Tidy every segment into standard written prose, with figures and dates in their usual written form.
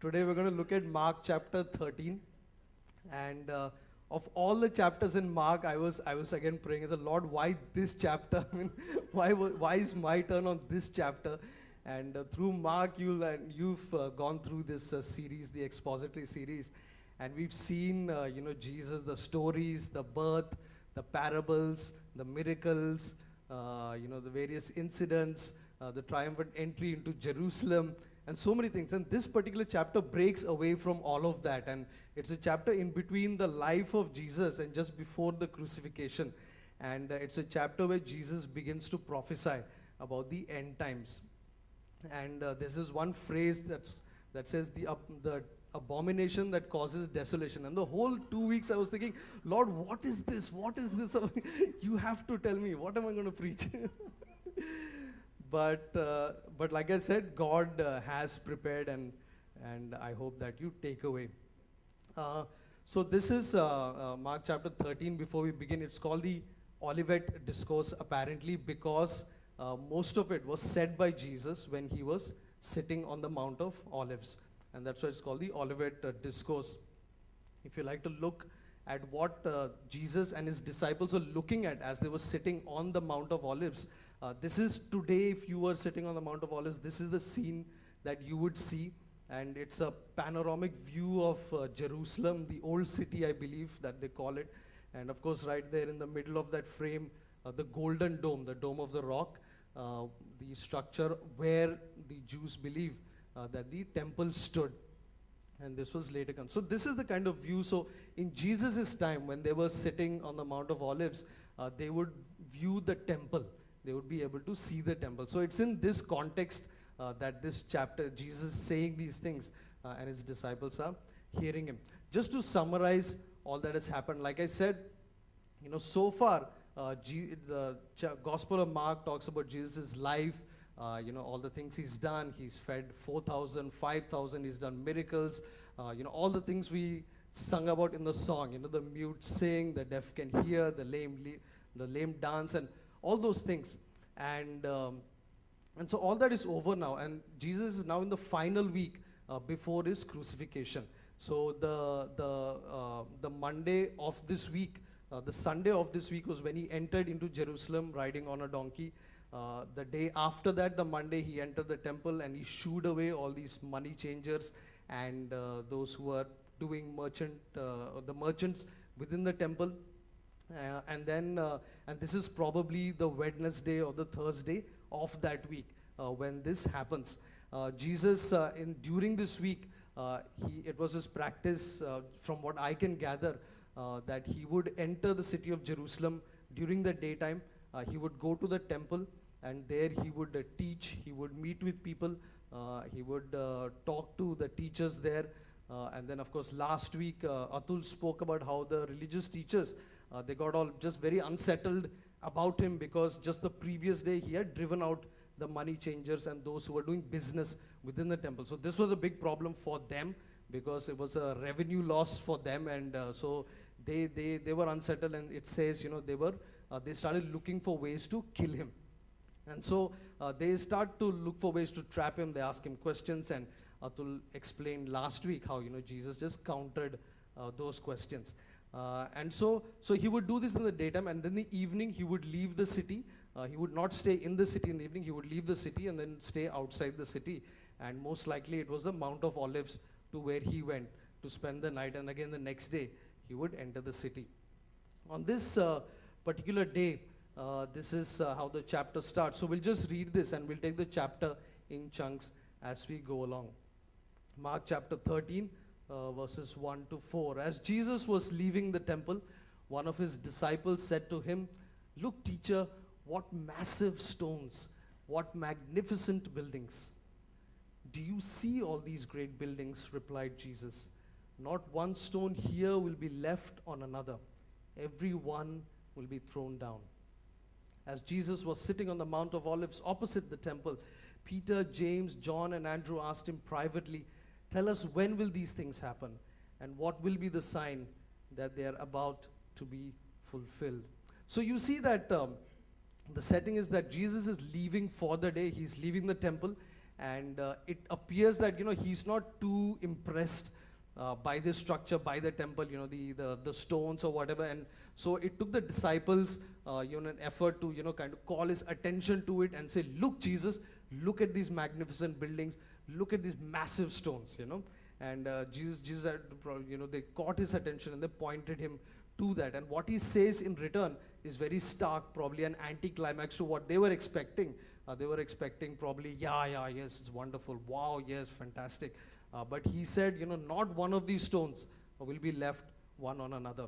Today we're going to look at Mark chapter 13. And of all the chapters in Mark, I was again praying, the Lord, why this chapter? I mean, why is my turn on this chapter? And through Mark, you've gone through this series, the expository series, and we've seen, Jesus, the stories, the birth, the parables, the miracles, the various incidents, the triumphant entry into Jerusalem, and so many things. And this particular chapter breaks away from all of that, and it's a chapter in between the life of Jesus and just before the crucifixion. And it's a chapter where Jesus begins to prophesy about the end times. And this is one phrase that says the abomination that causes desolation. And the whole 2 weeks I was thinking, Lord, what is this? What is this? You have to tell me. What am I going to preach? But like I said, God has prepared, and I hope that you take away. So this is Mark chapter 13. Before we begin, it's called the Olivet Discourse, apparently because most of it was said by Jesus when he was sitting on the Mount of Olives. And that's why it's called the Olivet Discourse. If you like to look at what Jesus and his disciples were looking at as they were sitting on the Mount of Olives, this is today, if you were sitting on the Mount of Olives, this is the scene that you would see. And it's a panoramic view of Jerusalem, the old city, I believe that they call it. And of course, right there in the middle of that frame, the golden dome, the Dome of the Rock, the structure where the Jews believe that the temple stood. And this was later come. So this is the kind of view. So in Jesus' time, when they were sitting on the Mount of Olives, they would view the temple. They would be able to see the temple. So it's in this context that this chapter, Jesus saying these things, and his disciples are hearing him. Just to summarize all that has happened, like I said, so far, the Gospel of Mark talks about Jesus' life, all the things he's done. He's fed 4,000, 5,000, he's done miracles, all the things we sung about in the song, the mute sing, the deaf can hear, the lame dance, and all those things. And so all that is over now, and Jesus is now in the final week before his crucifixion. So the Monday of this week, the Sunday of this week was when he entered into Jerusalem riding on a donkey. The day after that, the Monday, he entered the temple and he shooed away all these money changers and those who were doing the merchants within the temple. And this is probably the Wednesday or the Thursday of that week when this happens. Jesus, during this week, it was his practice, from what I can gather, that he would enter the city of Jerusalem during the daytime. He would go to the temple, and there he would teach. He would meet with people. He would talk to the teachers there. And then, of course, last week, Atul spoke about how the religious teachers, they got all just very unsettled about him because just the previous day he had driven out the money changers and those who were doing business within the temple. So this was a big problem for them because it was a revenue loss for them, and so they were unsettled. And it says, they started looking for ways to kill him. And so they start to look for ways to trap him. They ask him questions, and Atul explained last week how Jesus just countered those questions. And so he would do this in the daytime, and then in the evening he would leave the city. He would not stay in the city in the evening. He would leave the city and then stay outside the city. And most likely it was the Mount of Olives to where he went to spend the night. And again the next day he would enter the city. On this particular day, this is how the chapter starts. So we'll just read this and we'll take the chapter in chunks as we go along. Mark chapter 13, verses 1 to 4. As Jesus was leaving the temple, one of his disciples said to him, "Look, teacher, what massive stones, what magnificent buildings." "Do you see all these great buildings?" replied Jesus. "Not one stone here will be left on another. Every one will be thrown down." As Jesus was sitting on the Mount of Olives opposite the temple, Peter, James, John, and Andrew asked him privately, "Tell us, when will these things happen? And what will be the sign that they are about to be fulfilled?" So you see that the setting is that Jesus is leaving for the day. He's leaving the temple, and it appears that he's not too impressed by this structure, by the temple, the stones or whatever. And so it took the disciples an effort to kind of call his attention to it and say, look, Jesus, look at these magnificent buildings, look at these massive stones. And Jesus had, they caught his attention and they pointed him to that. And what he says in return is very stark, probably an anticlimax to what they were expecting. They were expecting probably, yes, it's wonderful. Wow, yes, fantastic. But he said, not one of these stones will be left one on another.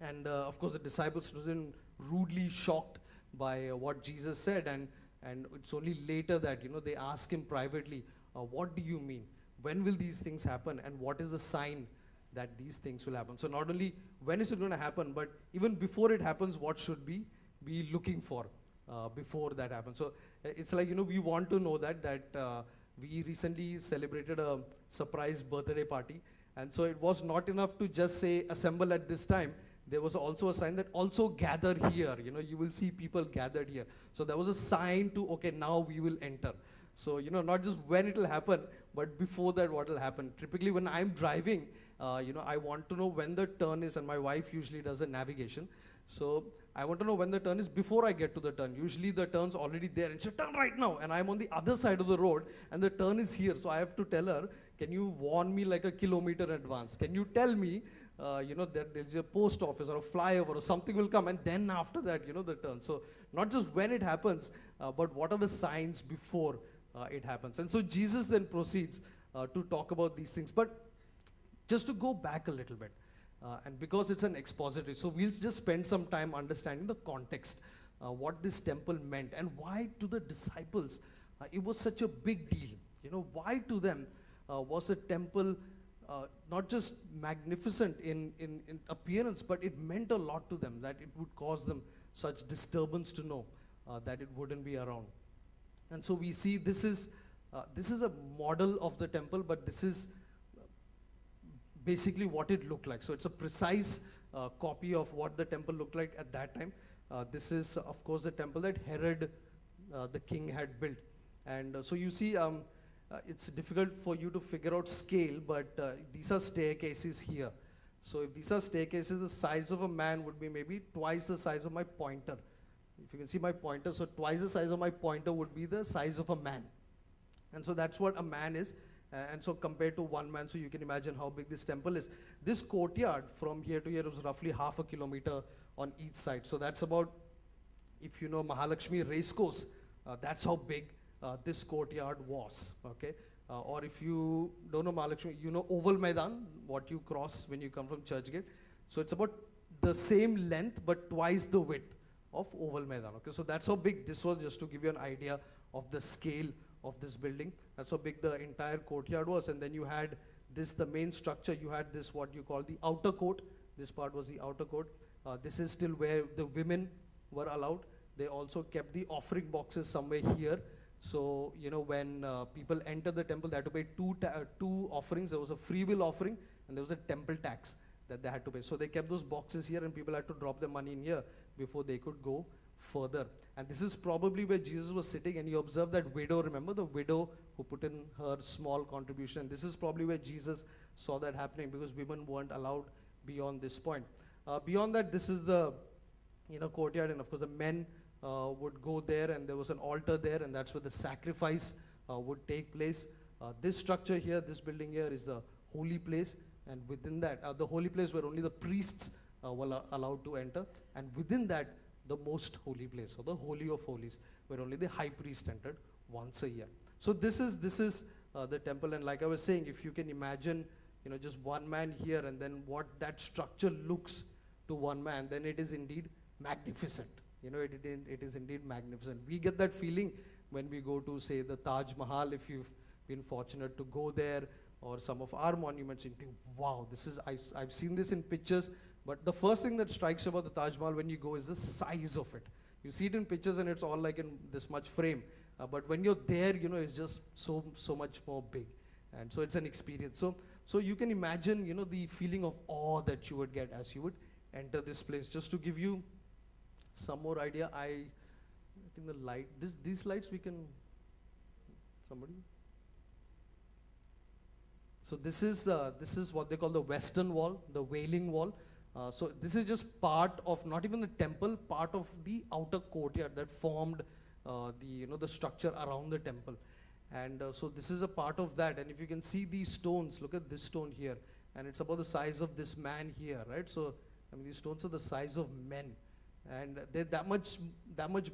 And of course, the disciples stood rudely shocked by what Jesus said. And it's only later that, they ask him privately, what do you mean? When will these things happen? And what is the sign that these things will happen? So not only when is it going to happen, but even before it happens, what should we be looking for before that happens? So it's like, we want to know that we recently celebrated a surprise birthday party. And so it was not enough to just say assemble at this time. There was also a sign that also gather here. You will see people gathered here. So there was a sign to, okay, now we will enter. So, not just when it will happen, but before that what will happen. Typically when I'm driving, I want to know when the turn is, and my wife usually does the navigation. So I want to know when the turn is before I get to the turn. Usually the turn's already there and she turn right now, and I'm on the other side of the road and the turn is here. So I have to tell her, can you warn me like a kilometer in advance? Can you tell me, that there's a post office or a flyover or something will come, and then after that, the turn. So not just when it happens, but what are the signs before it happens. And so Jesus then proceeds to talk about these things. But just to go back a little bit, and because it's an expository, so we'll just spend some time understanding the context, what this temple meant, and why to the disciples it was such a big deal. Why to them was the temple not just magnificent in appearance, but it meant a lot to them, that it would cause them such disturbance to know that it wouldn't be around. And so we see this is a model of the temple, but this is basically what it looked like. So it's a precise copy of what the temple looked like at that time. This is, of course, the temple that Herod, the king, had built. And so you see, it's difficult for you to figure out scale, but these are staircases here. So if these are staircases, the size of a man would be maybe twice the size of my pointer. If you can see my pointer, so twice the size of my pointer would be the size of a man. And so that's what a man is. And so compared to one man, so you can imagine how big this temple is. This courtyard from here to here was roughly half a kilometer on each side. So that's about, if you know Mahalakshmi Racecourse, that's how big this courtyard was. Okay, or if you don't know Mahalakshmi, Oval Maidan, what you cross when you come from Churchgate. So it's about the same length but twice the width of Oval Maidan. Okay, so that's how big this was, just to give you an idea of the scale of this building. That's how big the entire courtyard was. And then you had this, the main structure, you had this, what you call the outer court. This part was the outer court. This is still where the women were allowed. They also kept the offering boxes somewhere here. So, when people entered the temple, they had to pay two offerings. There was a free will offering and there was a temple tax that they had to pay. So they kept those boxes here and people had to drop their money in here before they could go further. And this is probably where Jesus was sitting, and you observe that widow. Remember the widow who put in her small contribution? And this is probably where Jesus saw that happening, because women weren't allowed beyond this point. Beyond that, this is the courtyard, and of course the men would go there, and there was an altar there, and that's where the sacrifice would take place. This structure here, this building here, is the holy place, and within that, the holy place where only the priests were allowed to enter, and within that, the most holy place, or the Holy of Holies, where only the high priest entered once a year. So this is the temple, and like I was saying, if you can imagine, just one man here, and then what that structure looks to one man, then it is indeed magnificent. It is indeed magnificent. We get that feeling when we go to, say, the Taj Mahal, if you've been fortunate to go there, or some of our monuments, and think, wow, I've seen this in pictures. But the first thing that strikes you about the Taj Mahal when you go is the size of it. You see it in pictures and it's all like in this much frame. But when you're there, it's just so much more big. And so it's an experience. So you can imagine, the feeling of awe that you would get as you would enter this place. Just to give you some more idea, I think the light, these lights we can Somebody? So this is what they call the Western Wall, the Wailing Wall. So this is just part of not even the temple, part of the outer courtyard that formed the structure around the temple. And so this is a part of that. And if you can see these stones, look at this stone here, and it's about the size of this man here, right? So I mean, these stones are the size of men, and they're that much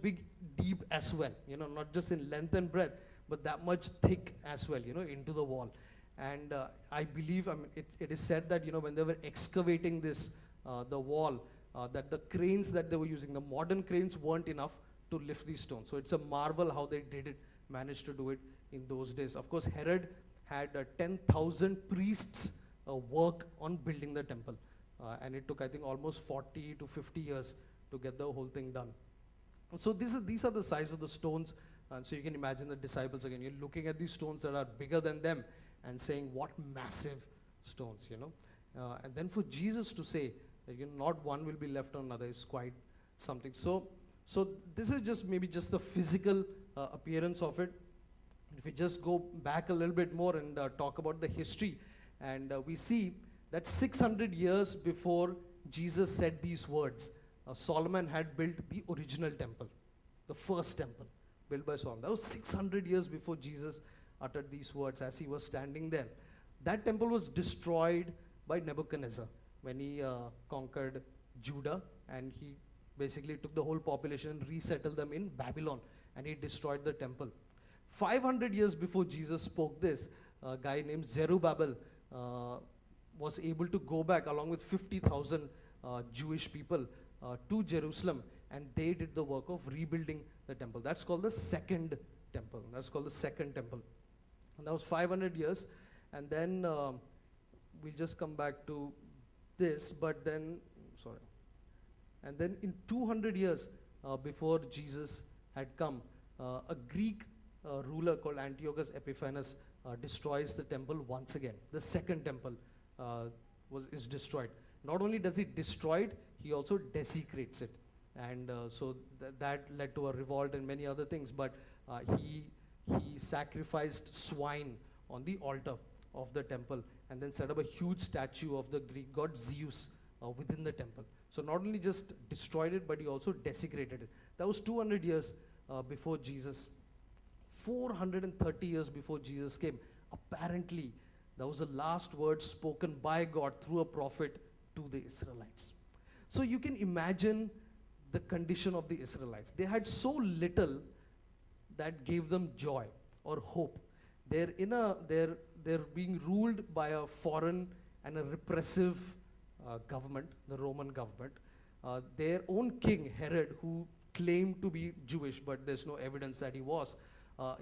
big, deep as well. You know, not just in length and breadth, but that much thick as well. You know, into the wall. And I believe, I mean, it is said that, you know, when they were excavating this, the wall, that the cranes that they were using, the modern cranes weren't enough to lift these stones. So it's a marvel how they did it, managed to do it in those days. Of course, Herod had 10,000 priests work on building the temple. And it took, I think, almost 40 to 50 years to get the whole thing done. So these are the size of the stones. And so you can imagine the disciples again. You're looking at these stones that are bigger than them, and saying, what massive stones, you know. And then for Jesus to say that, you know, not one will be left on another is quite something. So this is just maybe just the physical appearance of it. If we just go back a little bit more and talk about the history, and we see that 600 years before Jesus said these words, Solomon had built the original temple, the first temple built by Solomon. That was 600 years before Jesus uttered these words as he was standing there. That temple was destroyed by Nebuchadnezzar when he conquered Judah, and he basically took the whole population and resettled them in Babylon, and he destroyed the temple. 500 years before Jesus spoke this, a guy named Zerubbabel was able to go back along with 50,000 Jewish people to Jerusalem, and they did the work of rebuilding the temple. That's called the second temple. That's called the second temple. And that was 500 years. And then we'll just come back to this, but then, sorry. And then in 200 years before Jesus had come, a Greek ruler called Antiochus Epiphanes destroys the temple once again. The second temple is destroyed. Not only does he destroy it, he also desecrates it. And so that led to a revolt and many other things, but he sacrificed swine on the altar of the temple, and then set up a huge statue of the Greek god Zeus within the temple. So not only just destroyed it, but he also desecrated it. That was 200 years before Jesus. 430 years before Jesus came, apparently that was the last word spoken by God through a prophet to the Israelites. So you can imagine the condition of the Israelites. They had so little that gave them joy or hope. They're being ruled by a foreign and a repressive government, the Roman government. Their own king, Herod, who claimed to be Jewish, but there's no evidence that he was,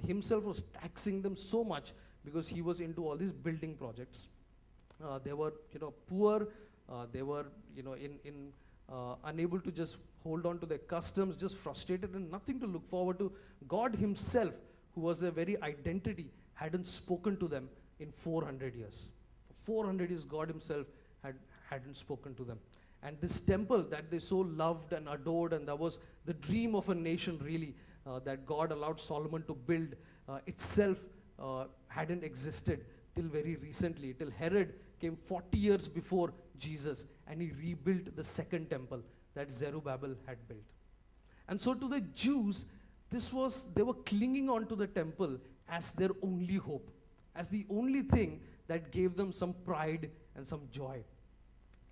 himself was taxing them so much because he was into all these building projects. They were, poor. They were, unable to just hold on to their customs, just frustrated and nothing to look forward to. God himself, who was their very identity, hadn't spoken to them in 400 years. For 400 years, God himself hadn't spoken to them. And this temple that they so loved and adored, and that was the dream of a nation really, that God allowed Solomon to build, itself hadn't existed till very recently, till Herod came 40 years before Jesus, and he rebuilt the second temple that Zerubbabel had built. And so to the Jews, they were clinging on to the temple as their only hope, as the only thing that gave them some pride and some joy.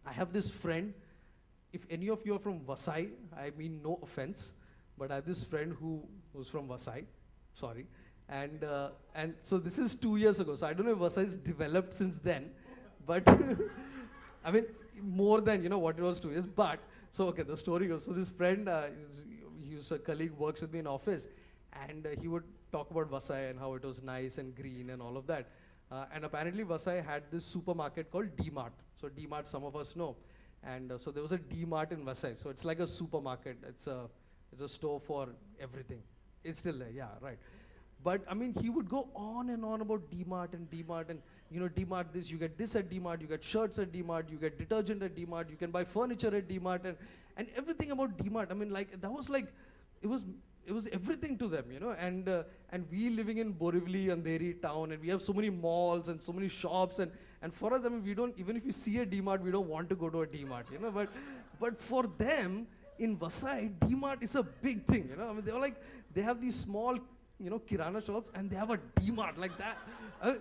I have this friend, if any of you are from Vasai, I mean no offense, but I have this friend who was from Vasai, sorry, and so this is 2 years ago, so I don't know if Vasai has developed since then, but I mean, more than, what it was 2 years, but, so okay, the story goes, so this friend, he was a colleague, works with me in office, and he would talk about Vasai and how it was nice and green and all of that. And apparently Vasai had this supermarket called D-Mart. So D-Mart, some of us know. And so there was a D-Mart in Vasai. So it's like a supermarket. It's a store for everything. It's still there, yeah, right. But I mean, he would go on and on about D-Mart and D-Mart and, D-Mart this, you get this at D-Mart, you get shirts at D-Mart, you get detergent at D-Mart, you can buy furniture at D-Mart and everything about D-Mart. I mean, like, that was like, it was it was everything to them, you know. And we living in Borivali, Andheri town, and we have so many malls and so many shops, and for us, I mean, we don't, even if we see a D-Mart, we don't want to go to a D-Mart, you know. But for them in Vasai, D-Mart is a big thing, you know. I mean, they were like, they have these small, you know, kirana shops, and they have a D-Mart like that. Uh,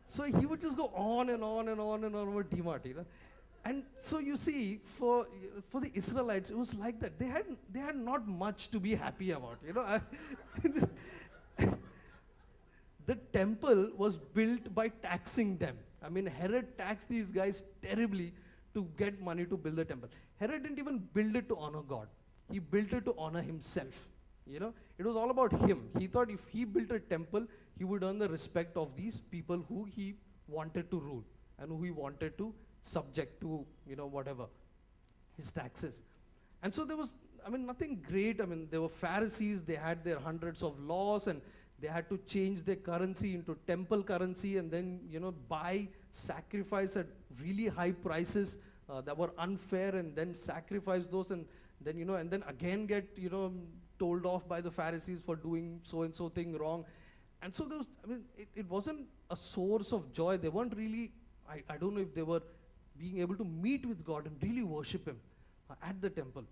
so he would just go on and on and on and on about D-Mart, you know. And so you see, for the Israelites, it was like that. They had not much to be happy about, you know. The temple was built by taxing them. I mean, Herod taxed these guys terribly to get money to build the temple. Herod didn't even build it to honor God. He built it to honor himself. You know, it was all about him. He thought if he built a temple, he would earn the respect of these people who he wanted to rule and who he wanted to subject to, you know, whatever, his taxes. And so there was, I mean, nothing great. I mean, there were Pharisees, they had their hundreds of laws, and they had to change their currency into temple currency, and then, you know, buy, sacrifice at really high prices that were unfair, and then sacrifice those, and then, you know, and then again get, you know, told off by the Pharisees for doing so and so thing wrong. And so there was, I mean, it wasn't a source of joy. They weren't really, I don't know if they were being able to meet with God and really worship him at the temple.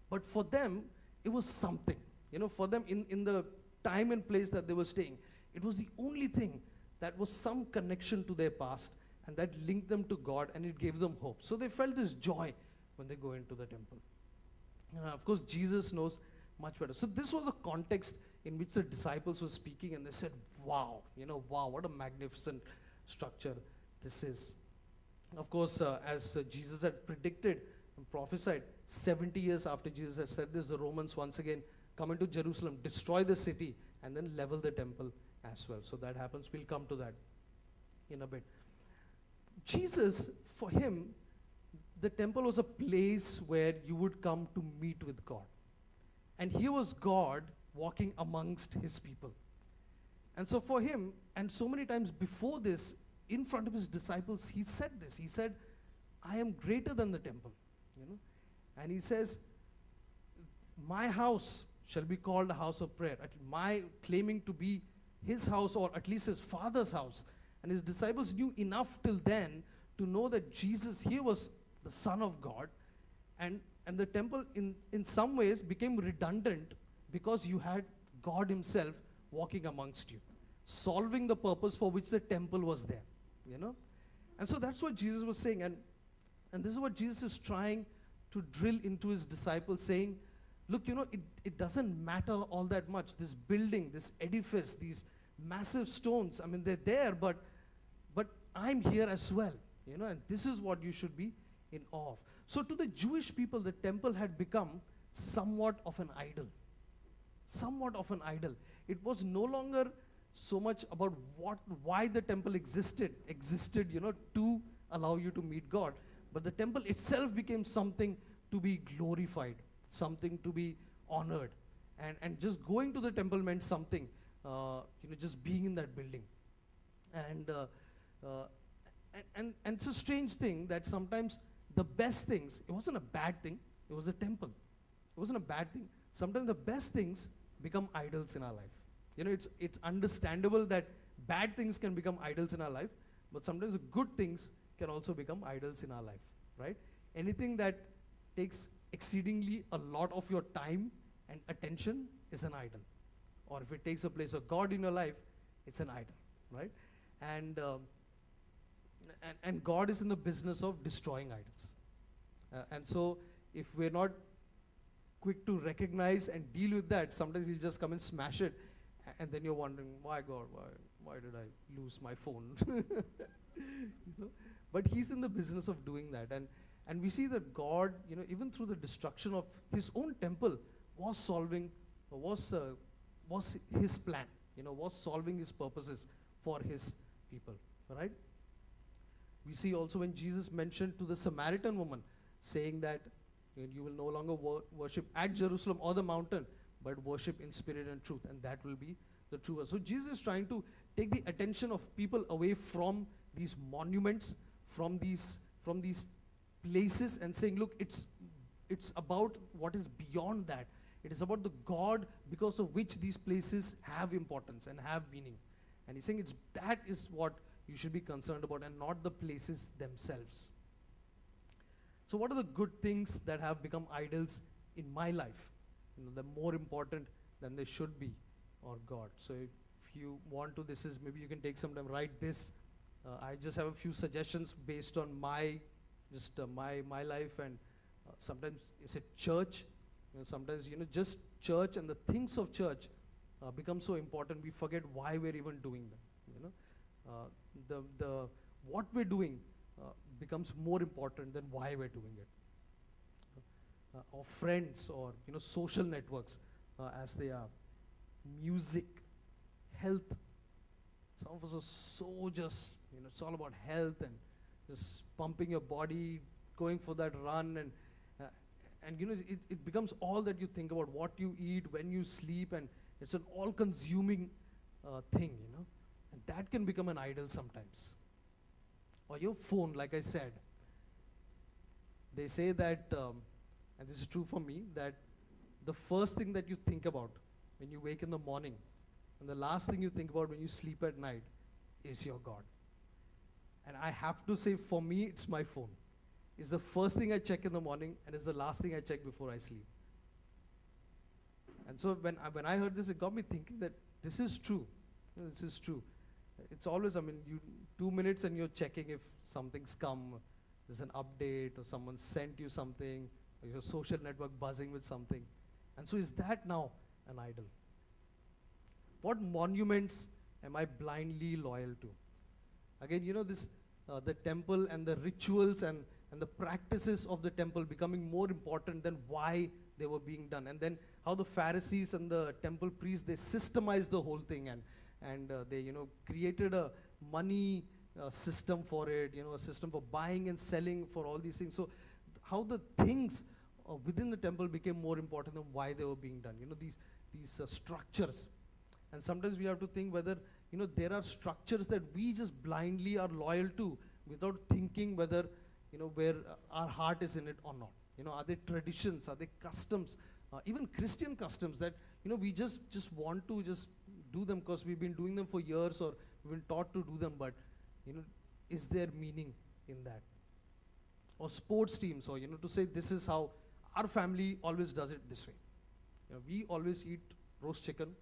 But for them, it was something. You know, for them, in the time and place that they were staying, it was the only thing that was some connection to their past, and that linked them to God, and it gave them hope. So they felt this joy when they go into the temple. Of course, Jesus knows much better. So this was the context in which the disciples were speaking, and they said, wow, you know, wow, what a magnificent structure this is. Of course, as Jesus had predicted and prophesied, 70 years after Jesus had said this, the Romans once again come into Jerusalem, destroy the city, and then level the temple as well. So that happens. We'll come to that in a bit. Jesus, for him, the temple was a place where you would come to meet with God. And here was God walking amongst his people. And so for him, and so many times before this, in front of his disciples, he said this. He said, I am greater than the temple. You know? And he says, my house shall be called a house of prayer. My claiming to be his house, or at least his father's house. And his disciples knew enough till then to know that Jesus here was the Son of God. And the temple in some ways became redundant because you had God himself walking amongst you, solving the purpose for which the temple was there. You know? And so that's what Jesus was saying. And this is what Jesus is trying to drill into his disciples, saying, look, you know, it doesn't matter all that much. This building, this edifice, these massive stones, I mean, they're there, but I'm here as well. You know, and this is what you should be in awe of. So to the Jewish people, the temple had become somewhat of an idol. Somewhat of an idol. It was no longer so much about why the temple existed, you know, to allow you to meet God. But the temple itself became something to be glorified, something to be honored. And just going to the temple meant something, you know, just being in that building. And it's a strange thing that sometimes the best things, it wasn't a bad thing, it was a temple. It wasn't a bad thing. Sometimes the best things become idols in our life. You know, it's understandable that bad things can become idols in our life, but sometimes the good things can also become idols in our life, right? Anything that takes exceedingly a lot of your time and attention is an idol. Or if it takes a place of God in your life, it's an idol, right? And God is in the business of destroying idols. And so if we're not quick to recognize and deal with that, sometimes he'll just come and smash it, and then you're wondering, why God, why did I lose my phone? You know? But he's in the business of doing that. And we see that God, you know, even through the destruction of his own temple, was his plan, you know, was solving his purposes for his people, right? We see also when Jesus mentioned to the Samaritan woman, saying that you will no longer worship at Jerusalem or the mountain, but worship in spirit and truth, and that will be the true one. So Jesus is trying to take the attention of people away from these monuments, from these places, and saying, look, it's about what is beyond that. It is about the God because of which these places have importance and have meaning. And he's saying that is what you should be concerned about and not the places themselves. So what are the good things that have become idols in my life? They're more important than they should be, or God. So if you want to, maybe you can take some time, write this. I just have a few suggestions based on my life, and sometimes it's a church. Sometimes just church and the things of church become so important we forget why we're even doing them. The what we're doing becomes more important than why we're doing it. Or friends, or social networks, as they are, music, health. Some of us are so just it's all about health and just pumping your body, going for that run, and it becomes all that you think about, what you eat, when you sleep, and it's an all-consuming thing, and that can become an idol sometimes. Or your phone, like I said. They say that, and this is true for me, that the first thing that you think about when you wake in the morning and the last thing you think about when you sleep at night is your God. And I have to say, for me, it's my phone. It's the first thing I check in the morning, and it's the last thing I check before I sleep. And so when I heard this, it got me thinking that this is true. This is true. It's always, 2 minutes and you're checking if something's come, there's an update, or someone sent you something, or your social network buzzing with something. And so is that now an idol? What monuments am I blindly loyal to? Again, the temple and the rituals and the practices of the temple becoming more important than why they were being done. And then how the Pharisees and the temple priests, they systemized the whole thing, and they created a money system for it, a system for buying and selling for all these things. So how the things within the temple became more important than why they were being done. These structures. And sometimes we have to think whether there are structures that we just blindly are loyal to without thinking whether where our heart is in it or not. Are they traditions? Are they customs? Even Christian customs that we just want to just do them because we've been doing them for years, or we've been taught to do them. But is there meaning in that? Or sports teams, or to say this is how our family always does it this way. We always eat roast chicken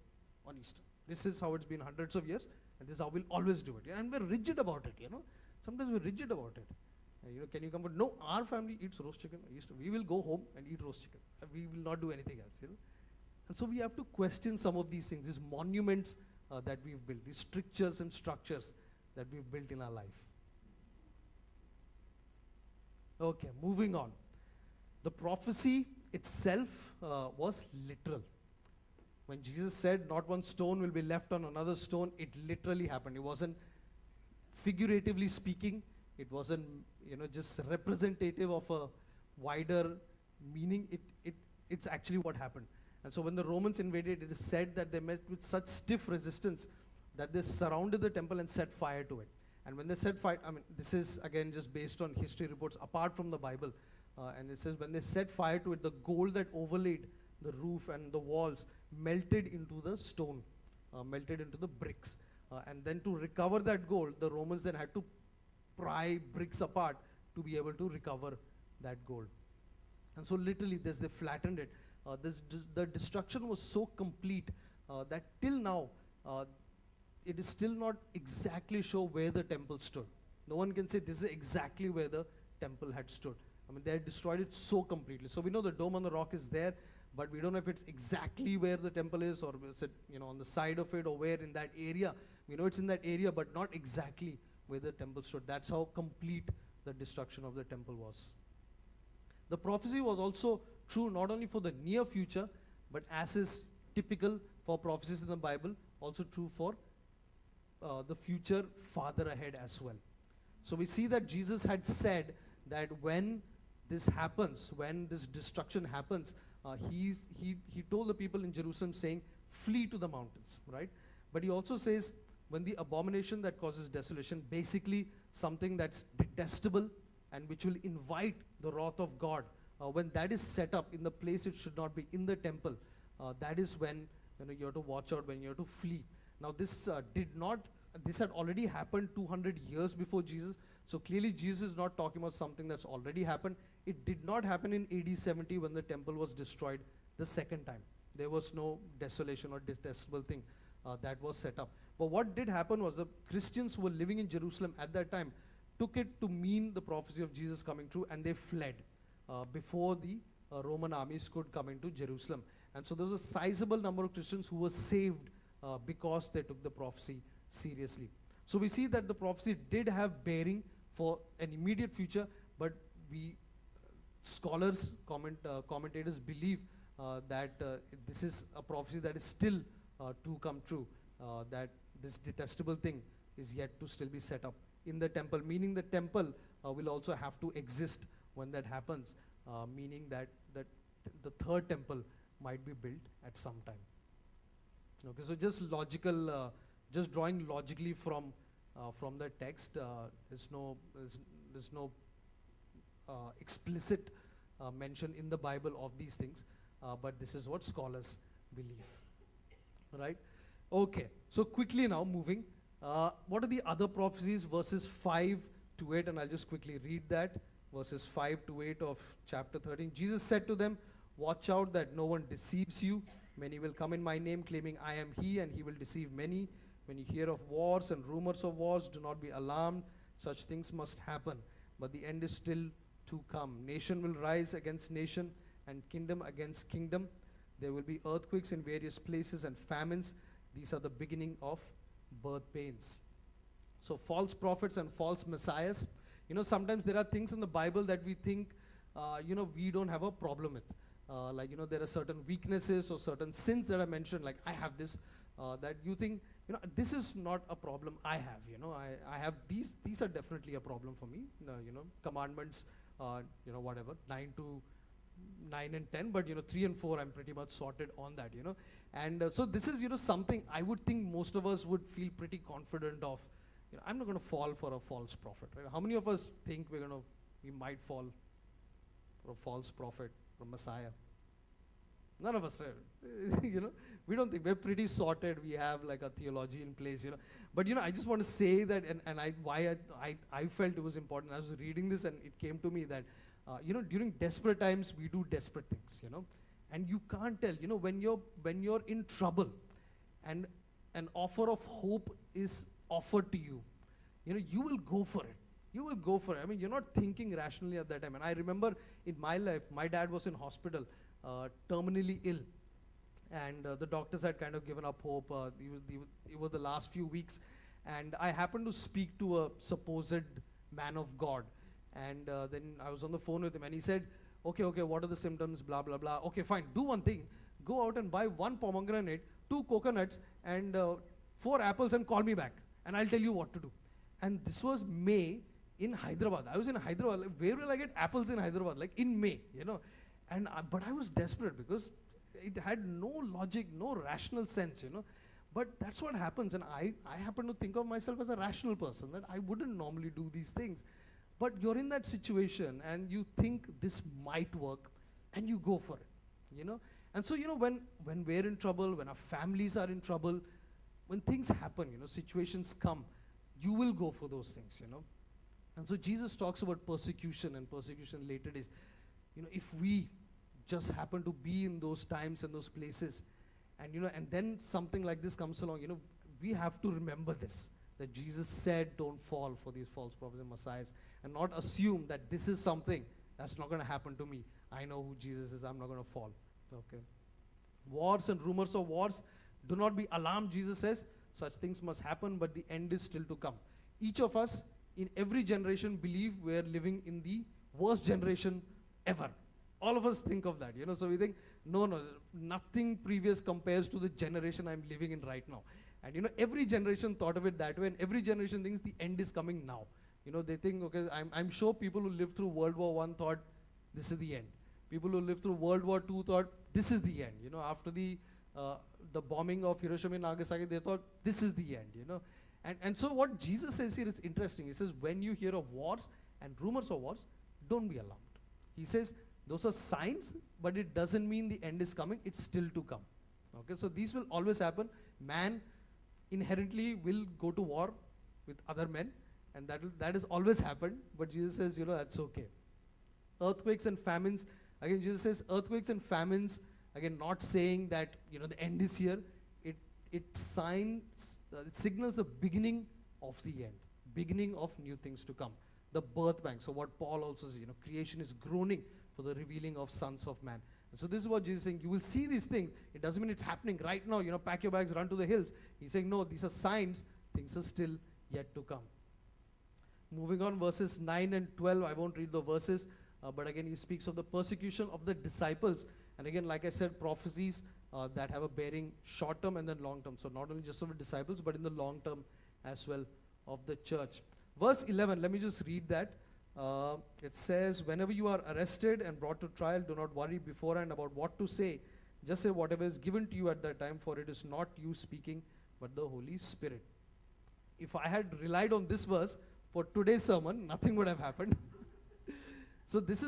on Easter. This is how it's been hundreds of years, and this is how we'll always do it. And we're rigid about it. Sometimes we're rigid about it. Can you come? No, our family eats roast chicken on Easter. We will go home and eat roast chicken. We will not do anything else. And so we have to question some of these things, these monuments that we've built, these strictures and structures that we've built in our life. Okay, moving on. The prophecy itself was literal. When Jesus said not one stone will be left on another stone, it literally happened. It wasn't figuratively speaking. It wasn't just representative of a wider meaning. It's actually what happened. And so when the Romans invaded, it is said that they met with such stiff resistance that they surrounded the temple and set fire to it. And when they set fire, this is again just based on history reports apart from the Bible. And it says when they set fire to it, the gold that overlaid the roof and the walls melted into the stone, melted into the bricks. And then to recover that gold, the Romans then had to pry bricks apart to be able to recover that gold. And so literally they flattened it. The destruction was so complete that till now, it is still not exactly sure where the temple stood. No one can say this is exactly where the temple had stood. They had destroyed it so completely. So we know the Dome on the Rock is there, but we don't know if it's exactly where the temple is, or is it on the side of it, or where in that area. We know it's in that area, but not exactly where the temple stood. That's how complete the destruction of the temple was. The prophecy was also true not only for the near future, but as is typical for prophecies in the Bible, also true for the future farther ahead as well. So we see that Jesus had said that when this happens, when this destruction happens, he told the people in Jerusalem saying, flee to the mountains, right? But he also says, when the abomination that causes desolation, basically something that's detestable and which will invite the wrath of God, when that is set up in the place it should not be, in the temple, that is when you have to watch out, when you have to flee. Now this had already happened 200 years before Jesus. So clearly Jesus is not talking about something that's already happened. It did not happen in AD 70 when the temple was destroyed the second time. There was no desolation or detestable thing that was set up. But what did happen was the Christians who were living in Jerusalem at that time took it to mean the prophecy of Jesus coming true, and they fled before the Roman armies could come into Jerusalem. And so there was a sizable number of Christians who were saved because they took the prophecy seriously. So we see that the prophecy did have bearing for an immediate future, but we scholars, commentators believe that this is a prophecy that is still to come true, that this detestable thing is yet to still be set up in the temple, meaning the temple will also have to exist when that happens, meaning that the third temple might be built at some time. Okay, so just logical, just drawing logically from the text. There's no explicit mention in the Bible of these things, but this is what scholars believe. Right? Okay, so quickly now moving. What are the other prophecies? Verses 5 to 8, and I'll just quickly read that. Verses 5 to 8 of chapter 13. Jesus said to them, "Watch out that no one deceives you. Many will come in my name, claiming I am he, and he will deceive many. When you hear of wars and rumors of wars, do not be alarmed. Such things must happen, but the end is still to come. Nation will rise against nation, and kingdom against kingdom. There will be earthquakes in various places and famines. These are the beginning of birth pains." So false prophets and false messiahs. Sometimes there are things in the Bible that we think, we don't have a problem with. There are certain weaknesses or certain sins that are mentioned, like I have this, that you think, this is not a problem I have. I have these are definitely a problem for me. Commandments, whatever, 9 and 10, but 3 and 4 I'm pretty much sorted on that. And so this is something I would think most of us would feel pretty confident of. I'm not going to fall for a false prophet. Right? How many of us think we might fall for a false prophet, for a Messiah? None of us, right? We don't think. We're pretty sorted. We have like a theology in place, But I just want to say that, and I felt it was important. I was reading this, and it came to me that during desperate times we do desperate things, and you can't tell, when you're in trouble, and an offer of hope is offered to you, you will go for it. You will go for it. I mean, you're not thinking rationally at that time. And I remember in my life, my dad was in hospital, terminally ill. And the doctors had kind of given up hope. It was the last few weeks. And I happened to speak to a supposed man of God. And then I was on the phone with him, and he said, okay, what are the symptoms, blah, blah, blah. Okay, fine, do one thing. Go out and buy 1 pomegranate, 2 coconuts, and 4 apples, and call me back. And I'll tell you what to do. And this was May in Hyderabad. I was in Hyderabad. Like, where will I get apples in Hyderabad? Like in May, And but I was desperate because it had no logic, no rational sense, But that's what happens. And I happen to think of myself as a rational person, that I wouldn't normally do these things. But you're in that situation and you think this might work, and you go for it, And so, when we're in trouble, when our families are in trouble, when things happen, situations come, you will go for those things, And so Jesus talks about persecution and persecution later days. If we just happen to be in those times and those places, and and then something like this comes along, we have to remember this, that Jesus said don't fall for these false prophets and messiahs, and not assume that this is something that's not going to happen to me. I know who Jesus is, I'm not going to fall. Okay. Wars and rumors of wars, do not be alarmed, Jesus says. Such things must happen, but the end is still to come. Each of us in every generation believe we're living in the worst generation ever. All of us think of that, So we think, no, nothing previous compares to the generation I'm living in right now. And every generation thought of it that way, and every generation thinks the end is coming now. They think, okay, I'm sure people who lived through World War I thought this is the end. People who lived through World War II thought this is the end. After the bombing of Hiroshima and Nagasaki, they thought this is the end. And so what Jesus says here is interesting. He says, when you hear of wars and rumors of wars, don't be alarmed. He says, Those are signs, but it doesn't mean the end is coming. It's still to come. Okay, so these will always happen. Man inherently will go to war with other men, and that has always happened. But Jesus says, that's okay. Earthquakes and famines. Again, Jesus says earthquakes and famines. Again, not saying that the end is here. It signals the beginning of the end, beginning of new things to come. The birth bank. So what Paul also says, creation is groaning for the revealing of sons of man. And so this is what Jesus is saying. You will see these things. It doesn't mean it's happening right now. Pack your bags, run to the hills. He's saying, no, these are signs. Things are still yet to come. Moving on, verses 9 and 12. I won't read the verses. But again, he speaks of the persecution of the disciples. And again, like I said, prophecies that have a bearing short term and then long term. So not only just of the disciples, but in the long term as well of the church. Verse 11, let me just read that. It says, whenever you are arrested and brought to trial, do not worry beforehand about what to say. Just say whatever is given to you at that time, for it is not you speaking, but the Holy Spirit. If I had relied on this verse for today's sermon, nothing would have happened. So this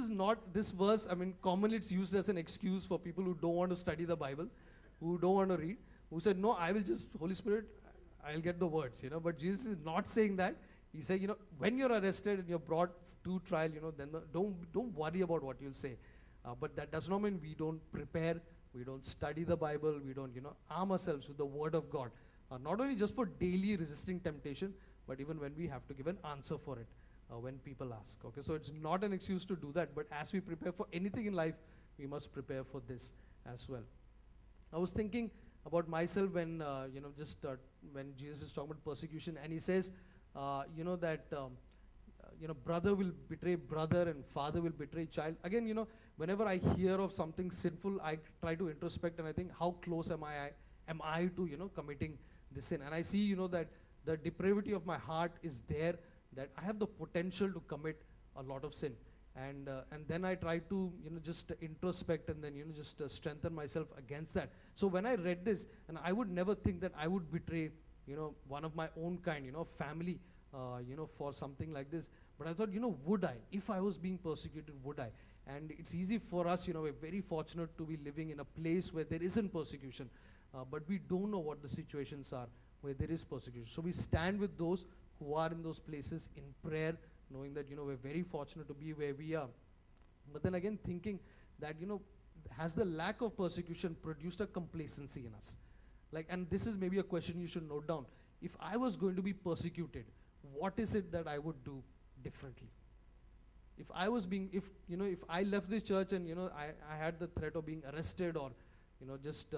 verse, commonly it's used as an excuse for people who don't want to study the Bible, who don't want to read, who said, no, I will just, Holy Spirit, I'll get the words, But Jesus is not saying that. He said, when you're arrested and you're brought to trial, then don't worry about what you'll say. But that does not mean we don't prepare, we don't study the Bible, we don't, arm ourselves with the Word of God. Not only just for daily resisting temptation, but even when we have to give an answer for it. When people ask. Okay, so it's not an excuse to do that, but as we prepare for anything in life, we must prepare for this as well. I was thinking about myself when, when Jesus is talking about persecution, and he says, that, brother will betray brother and father will betray child. Again, whenever I hear of something sinful, I try to introspect and I think, how close am I to, committing this sin? And I see, that the depravity of my heart is there, that I have the potential to commit a lot of sin. And then I try to, just introspect and then, just strengthen myself against that. So when I read this, and I would never think that I would betray, one of my own kind, family, for something like this. But I thought, would I? If I was being persecuted, would I? And it's easy for us, we're very fortunate to be living in a place where there isn't persecution. But we don't know what the situations are where there is persecution. So we stand with those who are in those places in prayer, knowing that, we're very fortunate to be where we are. But then again, thinking that, has the lack of persecution produced a complacency in us? And this is maybe a question you should note down. If I was going to be persecuted, what is it that I would do differently? If I left this church and, I had the threat of being arrested or, just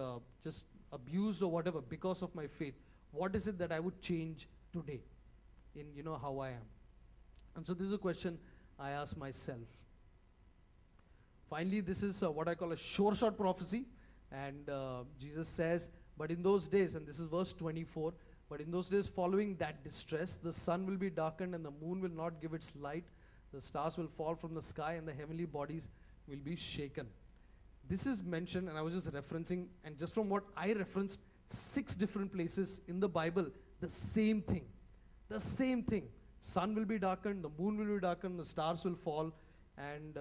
abused or whatever because of my faith, what is it that I would change today in, how I am? And so this is a question I ask myself. Finally, this is what I call a sure shot prophecy. And Jesus says, but in those days, and this is verse 24, but in those days following that distress, the sun will be darkened and the moon will not give its light. The stars will fall from the sky and the heavenly bodies will be shaken. This is mentioned, and I was just referencing, and just from what I referenced, 6 different places in the Bible, the same thing. The same thing. Sun will be darkened, the moon will be darkened, the stars will fall, and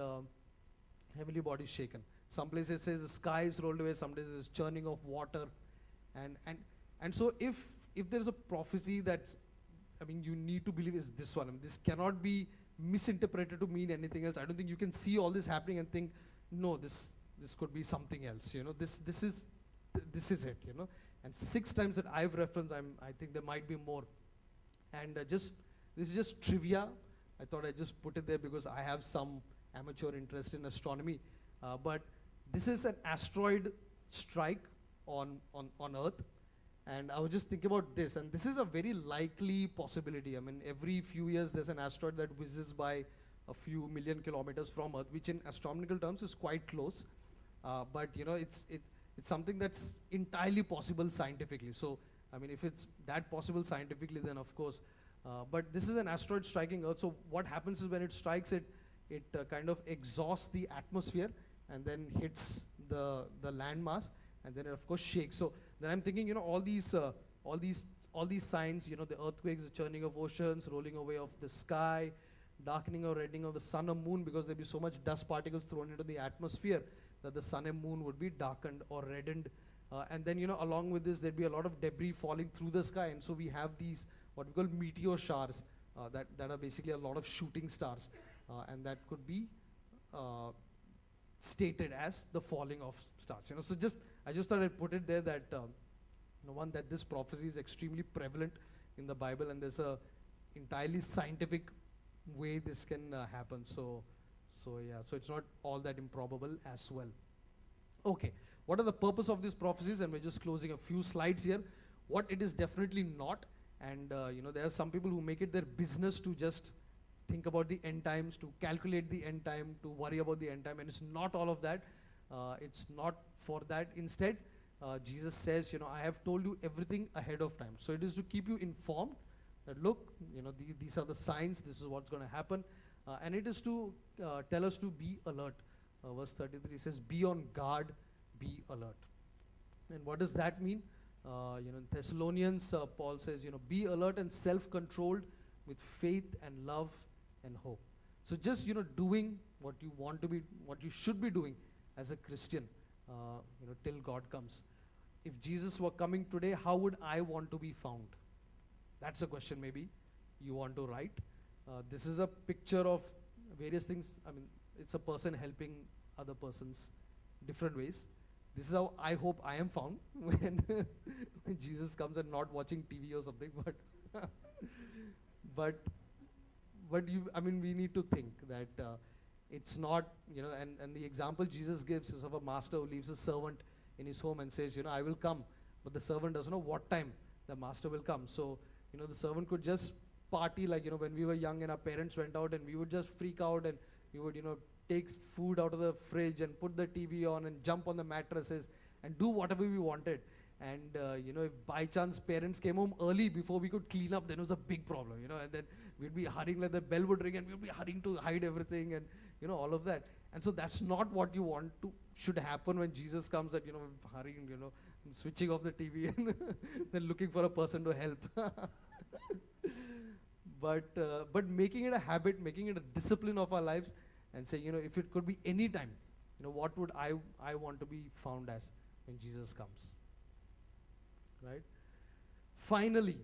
heavenly bodies shaken. Some places it says the sky is rolled away, some places it's churning of water. And so if there's a prophecy that, you need to believe is this one. This cannot be misinterpreted to mean anything else. I don't think you can see all this happening and think, no, this could be something else. This is it. And 6 times that I've referenced, I think there might be more. And this is just trivia. I thought I'd just put it there because I have some amateur interest in astronomy. But this is an asteroid strike on Earth. And I was just thinking about this, and this is a very likely possibility. Every few years there's an asteroid that whizzes by a few million kilometers from Earth, which in astronomical terms is quite close. But it's something that's entirely possible scientifically. So, if it's that possible scientifically, then of course. But this is an asteroid striking Earth. So what happens is when it strikes it, kind of exhausts the atmosphere and then hits the landmass, and then it of course shakes. So then I'm thinking, all these signs, the earthquakes, the churning of oceans, rolling away of the sky, darkening or reddening of the sun or moon, because there'd be so much dust particles thrown into the atmosphere that the sun and moon would be darkened or reddened. And then, along with this, there'd be a lot of debris falling through the sky. And so we have these, what we call meteor showers, that are basically a lot of shooting stars. And that could be stated as the falling of stars. So I just thought I'd put it there that, one, that this prophecy is extremely prevalent in the Bible, and there's a entirely scientific way this can happen. So it's not all that improbable as well. Okay, what are the purpose of these prophecies? And we're just closing a few slides here. What it is definitely not, and there are some people who make it their business to just think about the end times, to calculate the end time, to worry about the end time, and it's not all of that. It's not for that. Instead, Jesus says, I have told you everything ahead of time. So it is to keep you informed that, look, these are the signs, this is what's going to happen. And it is to tell us to be alert. Verse 33 says, be on guard, be alert. And what does that mean? In Thessalonians, Paul says, be alert and self-controlled with faith and love and hope. So just, doing what you want to be, what you should be doing as a Christian, till God comes. If Jesus were coming today, how would I want to be found? That's a question maybe you want to write. This is a picture of various things. I mean, it's a person helping other persons different ways. This is how I hope I am found when Jesus comes and not watching TV or something. But we need to think that it's not, and the example Jesus gives is of a master who leaves a servant in his home and says, I will come, but the servant doesn't know what time the master will come. So, the servant could just party like, when we were young and our parents went out, and we would just freak out, and we would, take food out of the fridge and put the TV on and jump on the mattresses and do whatever we wanted. And, if by chance parents came home early before we could clean up, then it was a big problem, and then we'd be hurrying, like the bell would ring and we'd be hurrying to hide everything and, all of that. And so that's not what you should happen when Jesus comes, that, hurrying, switching off the TV and then looking for a person to help. But making it a habit, making it a discipline of our lives, and say, if it could be any time, what would I want to be found as when Jesus comes? Right? Finally,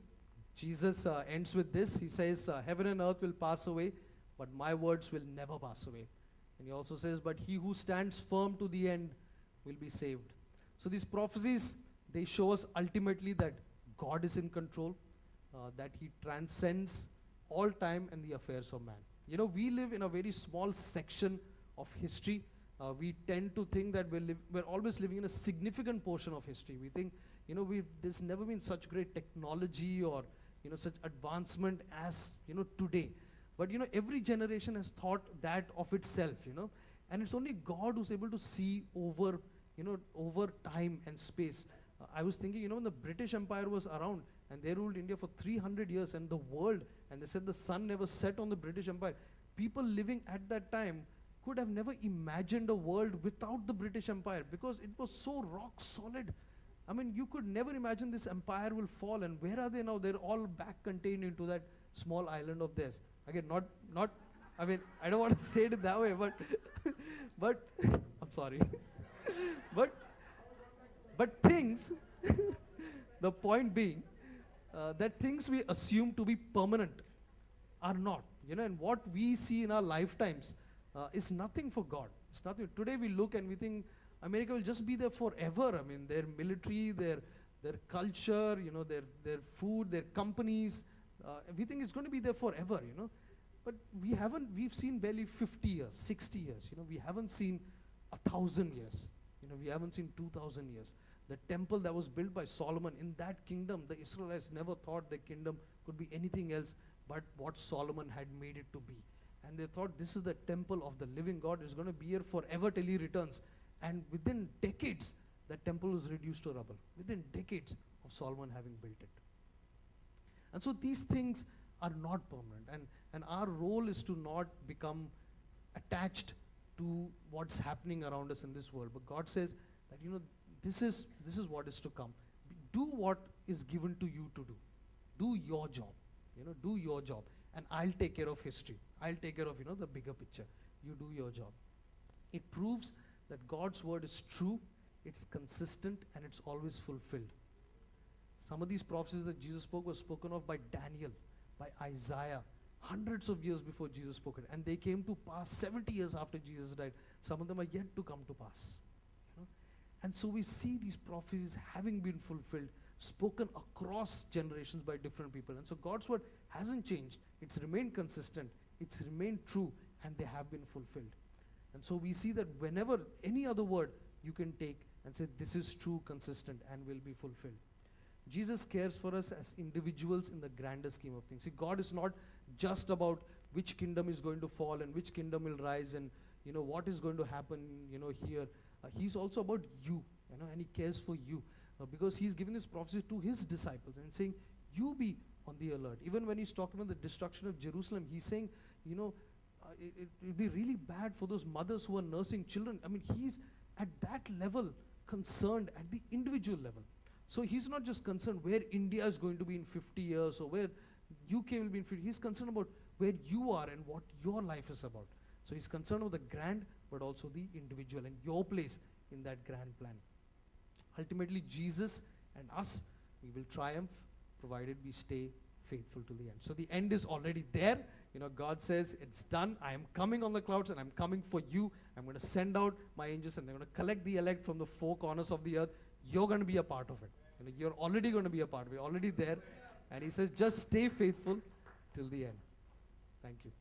Jesus ends with this. He says, heaven and earth will pass away, but my words will never pass away. And he also says, but he who stands firm to the end will be saved. So these prophecies, they show us ultimately that God is in control, that he transcends all time and the affairs of man. We live in a very small section of history. We tend to think that we're always living in a significant portion of history. We think, there's never been such great technology or, such advancement as, today. But, every generation has thought that of itself, and it's only God who's able to see over time and space. I was thinking, when the British Empire was around and they ruled India for 300 years and the world, and they said the sun never set on the British Empire. People living at that time could have never imagined a world without the British Empire, because it was so rock solid. I mean, you could never imagine this empire will fall, and where are they now? They're all back contained into that small island of theirs. Again, not, I don't want to say it that way, but I'm sorry. but things, the point being, that things we assume to be permanent are not, and what we see in our lifetimes is nothing for God. It's nothing. Today we look and we think America will just be there forever. I mean, their military, their culture, their food, their companies, we think it's going to be there forever, But we've seen barely 50 years, 60 years, we haven't seen 1,000 years, we haven't seen 2,000 years. The temple that was built by Solomon, in that kingdom, the Israelites never thought the kingdom could be anything else but what Solomon had made it to be. And they thought this is the temple of the living God. It's going to be here forever till he returns. And within decades, that temple was reduced to rubble. Within decades of Solomon having built it. And so these things are not permanent. And our role is to not become attached to what's happening around us in this world. But God says that, this is what is to come. Do what is given to you to do. Do your job. Do your job. and I'll take care of history. I'll take care of, the bigger picture. You do your job. It proves that God's word is true, it's consistent, and it's always fulfilled. Some of these prophecies that Jesus spoke were spoken of by Daniel, by Isaiah, hundreds of years before Jesus spoke it. And they came to pass 70 years after Jesus died. Some of them are yet to come to pass. And so we see these prophecies having been fulfilled, spoken across generations by different people. And so God's word hasn't changed. It's remained consistent. It's remained true, and they have been fulfilled. And so we see that whenever any other word you can take and say, this is true, consistent, and will be fulfilled. Jesus cares for us as individuals in the grander scheme of things. See, God is not just about which kingdom is going to fall and which kingdom will rise and, what is going to happen, here. He's also about you, and he cares for you. Because he's given this prophecy to his disciples and saying, you be on the alert. Even when he's talking about the destruction of Jerusalem, he's saying, it would be really bad for those mothers who are nursing children. I mean, he's at that level concerned at the individual level. So he's not just concerned where India is going to be in 50 years or where UK will be in 50. He's concerned about where you are and what your life is about. So he's concerned with the grand, but also the individual and your place in that grand plan. Ultimately, Jesus and us, we will triumph provided we stay faithful to the end. So the end is already there. God says, it's done. I am coming on the clouds and I'm coming for you. I'm going to send out my angels and they're going to collect the elect from the four corners of the earth. You're going to be a part of it. You're already going to be a part of it. You're already there. And he says, just stay faithful till the end. Thank you.